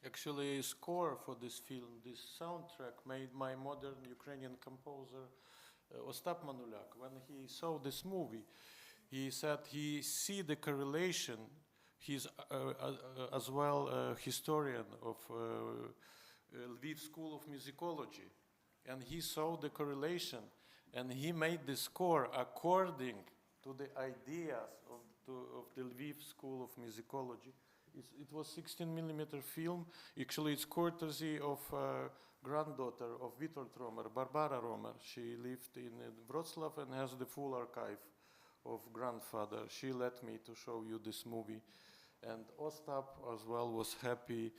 actually, a score for this film, this soundtrack, made by modern Ukrainian composer Ostap Manulak. When he saw this movie, he said he see the correlation. He's as well a historian of Lviv School of Musicology, and he saw the correlation, and he made the score according to the ideas of the Lviv School of Musicology. It was 16mm film. Actually, it's courtesy of granddaughter of Witold Romer, Barbara Romer. She lived in Wrocław and has the full archive of grandfather. She let me to show you this movie. And Ostap as well was happy.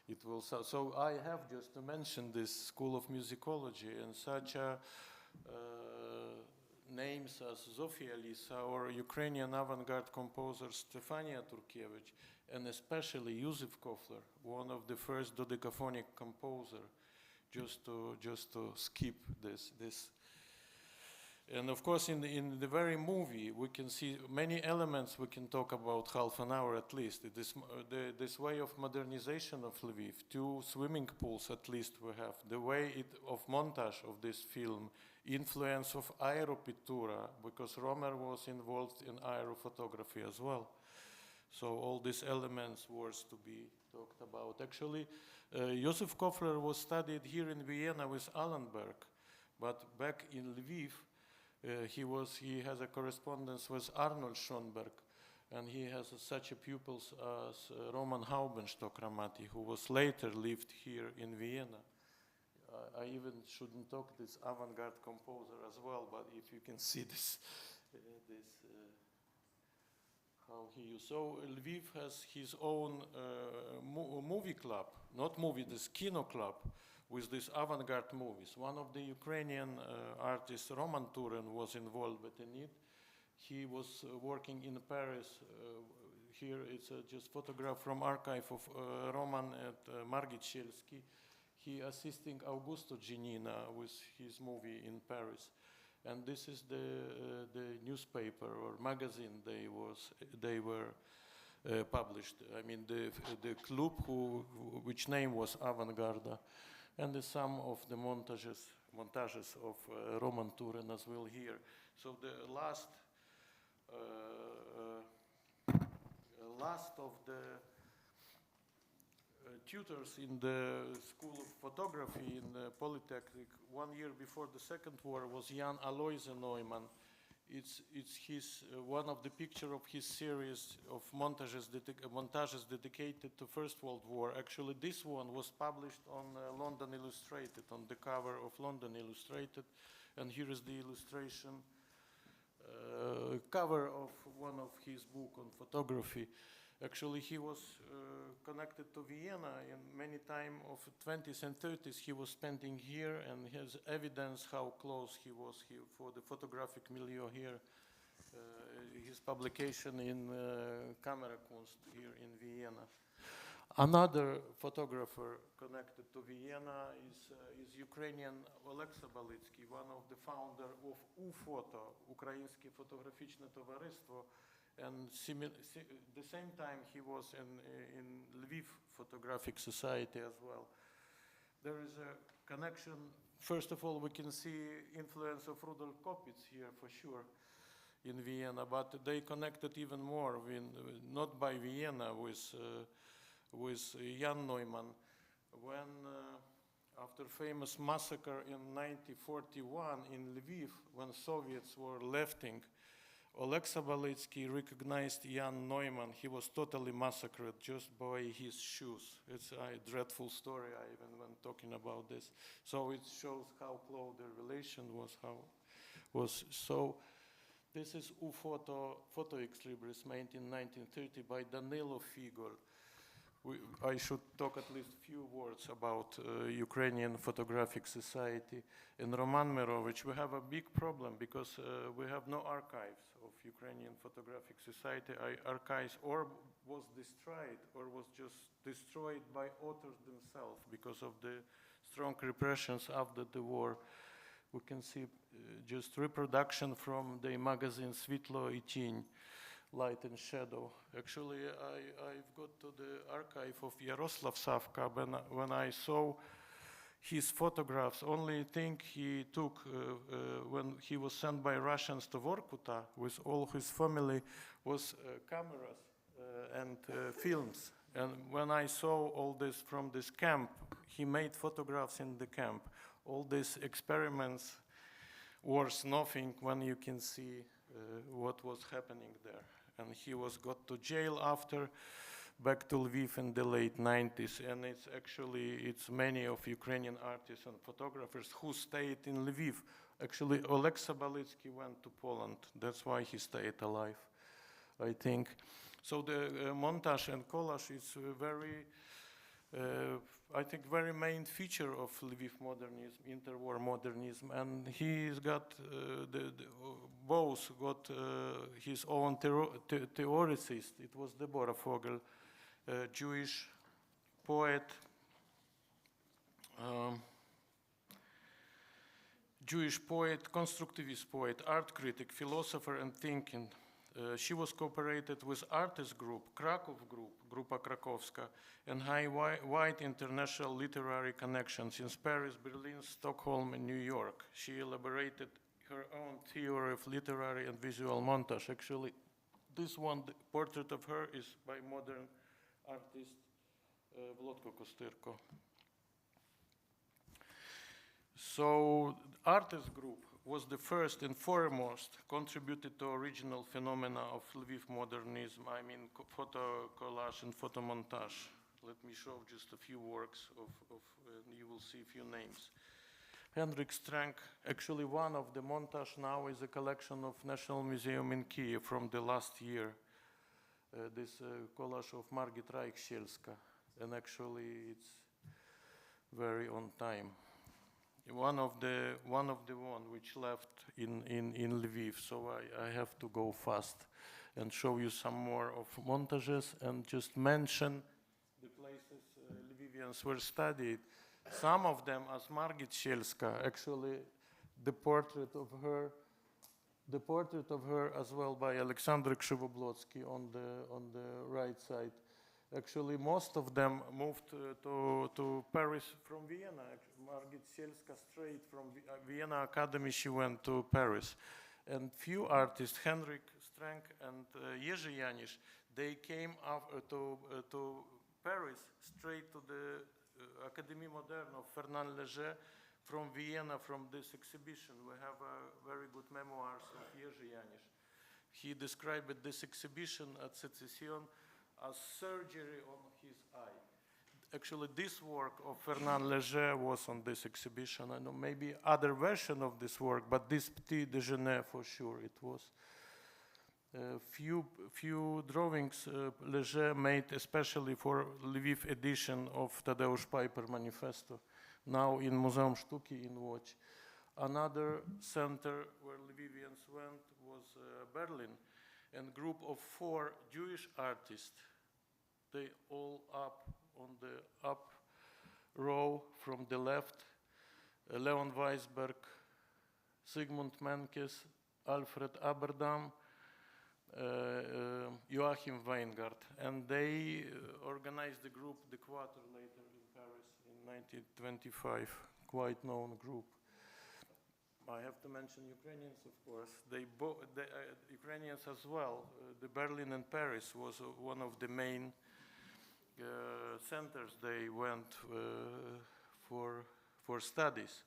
It will so I have just to mention this School of Musicology and such names as Zofia Lisa or Ukrainian avant-garde composer Stefania Turkiewicz, and especially Józef Kofler, one of the first dodecaphonic composer, just to skip this. And of course, in the very movie, we can see many elements. We can talk about half an hour at least. This way of modernization of Lviv, 2 swimming pools at least we have. The way of montage of this film, influence of aeropictura, because Romer was involved in aerophotography as well. So all these elements were to be talked about. Actually, Józef Kofler was studied here in Vienna with Allenberg, but back in Lviv, he has a correspondence with Arnold Schoenberg, and he has such a pupils as Roman Haubenstock-Ramati, who was later lived here in Vienna. I even shouldn't talk this avant-garde composer as well, but if you can see this, how he used. So Lviv has his own movie club, not movie, this kino club, with these avant-garde movies. One of the Ukrainian artists, Roman Turin, was involved in it. He was working in Paris. Here it's just photograph from archive of Roman at Margit Sielski. He assisting Augusto Ginina with his movie in Paris. And this is the newspaper or magazine they were published. I mean, the club which name was Avantgarde. And some of the montages of Roman Turin as well here. So the last of the tutors in the School of Photography in the Polytechnic 1 year before the Second War was Jan Aloise Neumann. It's his one of the picture of his series of montages dedicated to First World War. Actually, this one was published on London Illustrated, on the cover of London Illustrated, and here is the illustration cover of one of his book on photography. Actually, he was connected to Vienna, and many time of 20s and 30s he was spending here, and has evidence how close he was here for the photographic milieu here. His publication in Kamerakunst here in Vienna. Another photographer connected to Vienna is Ukrainian Oleksa Balitsky, one of the founder of UFOTO, Ukrainskie Fotograficzne Towarzystwo. And the same time he was in Lviv Photographic Society as well. There is a connection. First of all, we can see influence of Rudolf Kopitz here for sure in Vienna, but they connected even more, not by Vienna, with Jan Neumann. When after famous massacre in 1941 in Lviv, when Soviets were leaving, Oleksa Balitsky recognized Jan Neumann. He was totally massacred just by his shoes. It's a dreadful story, I even when talking about this. So it shows how close the relation was. So this is Photo Ex Libris made in 1930 by Danilo Figol. I should talk at least few words about Ukrainian Photographic Society. In Roman Merovich, we have a big problem because we have no archives of Ukrainian Photographic Society. Archives or was destroyed or was just destroyed by authors themselves because of the strong repressions after the war. We can see just reproduction from the magazine Svitlo i Tiny. light and shadow. Actually, I've got to the archive of Yaroslav Savka when I saw his photographs. Only thing he took when he was sent by Russians to Vorkuta with all his family was cameras and films. And when I saw all this from this camp, he made photographs in the camp. All these experiments worth nothing when you can see what was happening there. And he was got to jail after, back to Lviv in the late 90s. And it's many of Ukrainian artists and photographers who stayed in Lviv. Actually, Oleg Sabalitsky went to Poland. That's why he stayed alive, I think. So the montage and collage is very, I think, very main feature of Lviv modernism, interwar modernism, and he's got both got his own theoricist. It was Deborah Fogel, Jewish poet, constructivist poet, art critic, philosopher, and thinking. She was cooperated with artist group, Krakow group, Grupa Krakowska, and high-wide international literary connections in Paris, Berlin, Stockholm, and New York. She elaborated her own theory of literary and visual montage. Actually, this one, the portrait of her, is by modern artist Vlodko Kostyrko. So, artist group was the first and foremost contributed to original phenomena of Lviv modernism, I mean photo collage and photo montage. Let me show just a few works and you will see a few names. Henryk Strank, actually one of the montage now is a collection of National Museum in Kiev from the last year. This collage of Margit Reichsielska, and actually it's very on time. One of the one which left in Lviv, so I have to go fast and show you some more of montages and just mention the places Lvivians were studied. Some of them, as Margit Sielska, actually the portrait of her as well by Alexander Krzywoblotsky on the right side. Actually, most of them moved to Paris from Vienna. Margit Sielska, straight from Vienna Academy, she went to Paris. And few artists, Henryk Strank and Jerzy Janisz, they came to Paris, straight to the Académie Moderne of Fernand Léger from Vienna, from this exhibition. We have very good memoirs of Jerzy Janisz. He described this exhibition at Secession as surgery on his eye. Actually, this work of Fernand Léger was on this exhibition. I know maybe other version of this work, but this Petit Déjeuner for sure it was. Few drawings Léger made especially for Lviv edition of Tadeusz Piper Manifesto, now in Muzeum Sztuki in Łódź. Another center where Lvivians went was Berlin, and group of 4 Jewish artists. They all up on the up row from the left, Leon Weisberg, Sigmund Menkes, Alfred Aberdam, Joachim Weingart, and they organized the group The Quarter later in Paris in 1925, quite known group. I have to mention Ukrainians, of course. Ukrainians as well. The Berlin and Paris was one of the main centers they went for studies.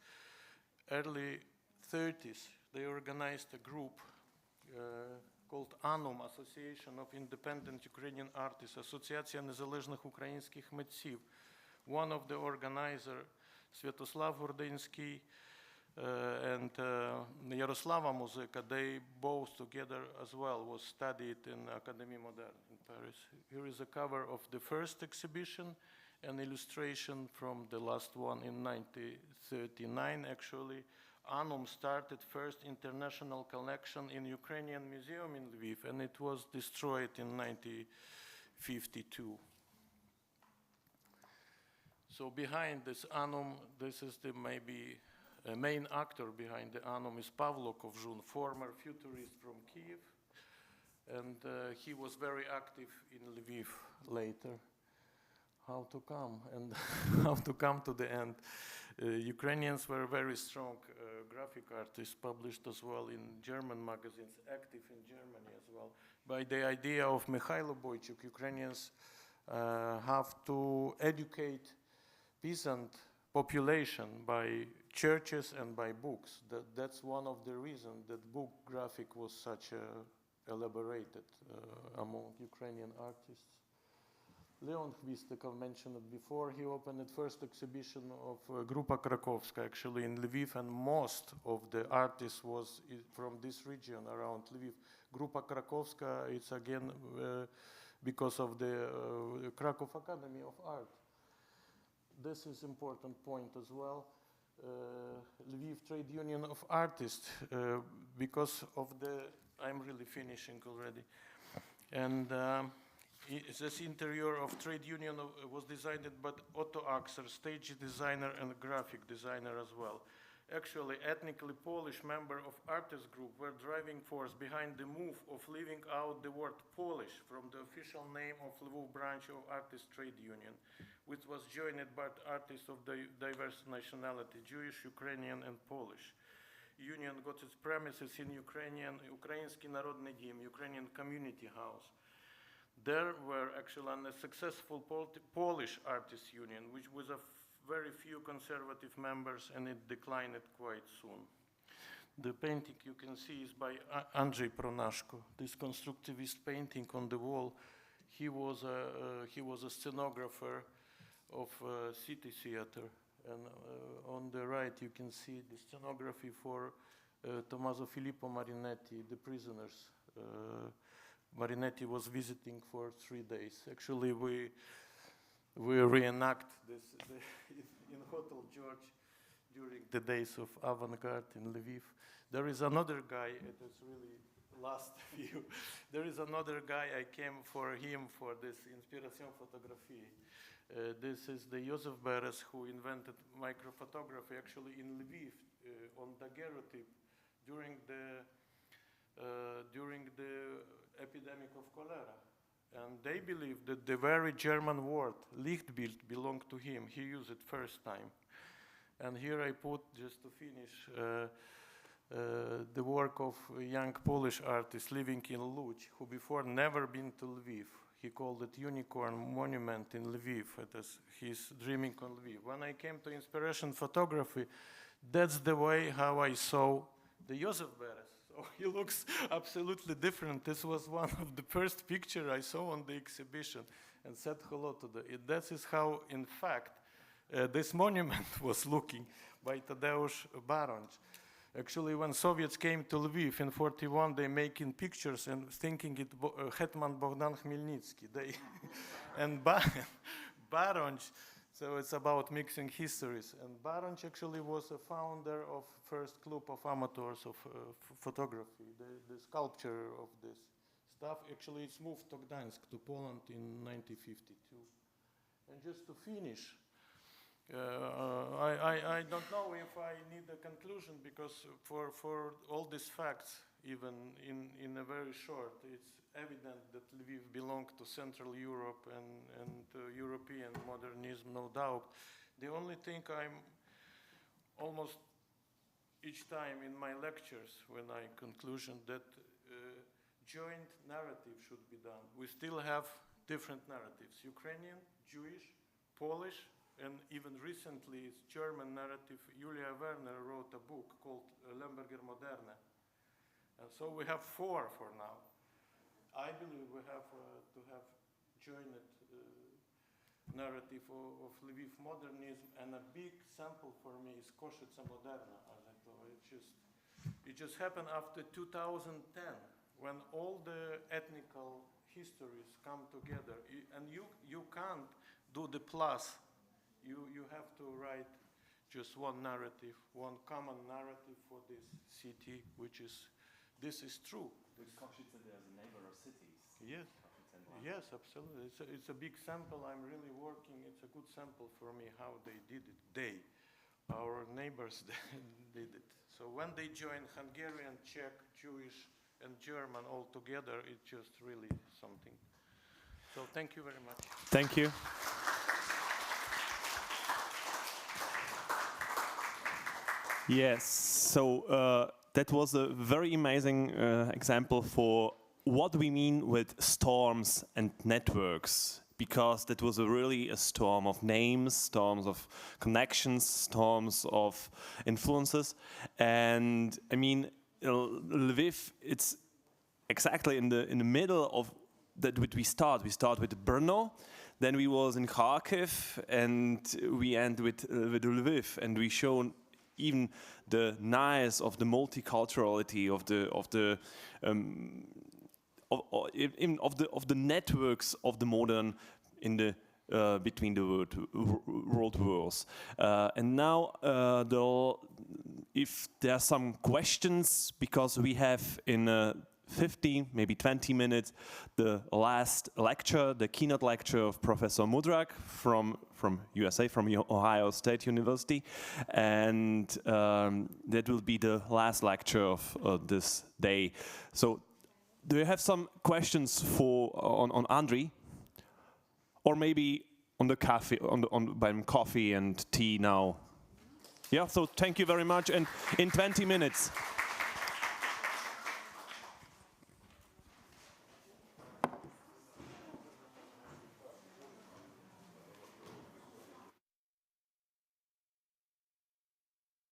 Early 30s, they organized a group called ANUM, Association of Independent Ukrainian Artists, Асоціація незалежних українських митців. One of the organizers, Святослав Гординський, and Yaroslava Muzyka, they both together as well was studied in Académie Moderne in Paris. Here is a cover of the first exhibition, an illustration from the last one in 1939 actually. ANUM started first international collection in Ukrainian Museum in Lviv, and it was destroyed in 1952. So behind this ANUM, this is the maybe main actor behind the ANUM is Pavlo Kovzhun, former futurist from Kiev. And he was very active in Lviv later. How to come and how to come to the end. Ukrainians were very strong graphic artists, published as well in German magazines, active in Germany as well. By the idea of Mikhailo Boychuk, Ukrainians have to educate peasant population by churches and by books. That's one of the reasons that book graphic was such elaborated among Ukrainian artists. Leon Hvistykov mentioned it before. He opened the first exhibition of Grupa Krakowska actually in Lviv, and most of the artists was from this region around Lviv. Grupa Krakowska, it's again because of the Krakow Academy of Art. This is important point as well. Lviv Trade Union of Artists, because of the, I'm really finishing already. And this interior of trade union was designed by Otto Axer, stage designer and graphic designer as well. Actually, ethnically Polish member of artist group were driving force behind the move of leaving out the word Polish from the official name of Lviv branch of artist trade union, which was joined by artists of diverse nationality, Jewish, Ukrainian, and Polish. Union got its premises in Ukrainsky Narodny Dom, Ukrainian Community House. There were actually a successful Polish artists union, which was a very few conservative members, and it declined quite soon. The painting you can see is by Andrzej Pronaszko. This constructivist painting on the wall. He was a scenographer of city theater, and on the right you can see the scenography for Tommaso Filippo Marinetti, the prisoners. Marinetti was visiting for 3 days. Actually, we reenact this in Hotel George during the days of avant-garde in Lviv. There is another guy, it is really last view. There is another guy, I came for him for this Inspiration Photographie. This is the Joseph Beres who invented microphotography actually in Lviv on daguerreotype during the epidemic of cholera. And they believe that the very German word, Lichtbild, belonged to him. He used it first time. And here I put, just to finish, the work of a young Polish artist living in Łódź, who before never been to Lviv. He called it Unicorn Monument in Lviv. It is his dreaming on Lviv. When I came to Inspiration Photography, that's the way how I saw the Joseph Beres. So he looks absolutely different. This was one of the first pictures I saw on the exhibition and said hello to the. That is how, in fact, this monument was looking by Tadeusz Baronj. Actually, when Soviets came to Lviv in 41, they making pictures and thinking it Hetman Bogdan Khmelnytsky. And Baronj, so it's about mixing histories. And Baronj actually was a founder of first club of amateurs of photography. The sculpture of this stuff, actually it's moved to Gdańsk, to Poland in 1952. And just to finish, I don't know if I need a conclusion, because for all these facts, even in a very short, it's evident that Lviv belonged to Central Europe and European modernism, no doubt. The only thing I'm almost each time in my lectures when I conclusion that joint narrative should be done. We still have different narratives: Ukrainian, Jewish, Polish, and even recently it's German narrative. Julia Werner wrote a book called Lemberger Moderne. And so we have 4 for now. I believe we have to have joined narrative of Lviv modernism, and a big sample for me is Koszyce Moderna. It just happened after 2010, when all the ethnical histories come together, and you can't do the plus. You have to write just one narrative, one common narrative for this city, which is, this is true. Koszyce, they are the neighbor cities. Yes, yes, absolutely. It's a big sample. I'm really working. It's a good sample for me how they did it. Our neighbors did it. So when they joined Hungarian, Czech, Jewish, and German all together, it's just really something. So thank you very much. Thank you. Yes, so that was a very amazing example for what we mean with storms and networks, because that was really a storm of names, storms of connections, storms of influences. And I mean, Lviv, it's exactly in the middle of that. We start with Brno, then we was in Kharkiv, and we end with Lviv, and we shown even the nice of the multiculturality of the networks of the modern in the between the world wars. And now, if there are some questions, because we have in 15, maybe 20 minutes, the last lecture, the keynote lecture of Professor Mudrak from USA, from Ohio State University, and that will be the last lecture of this day. So, do you have some questions on Andriy, or maybe on the coffee, on coffee and tea now? Yeah. So thank you very much, and in 20 minutes.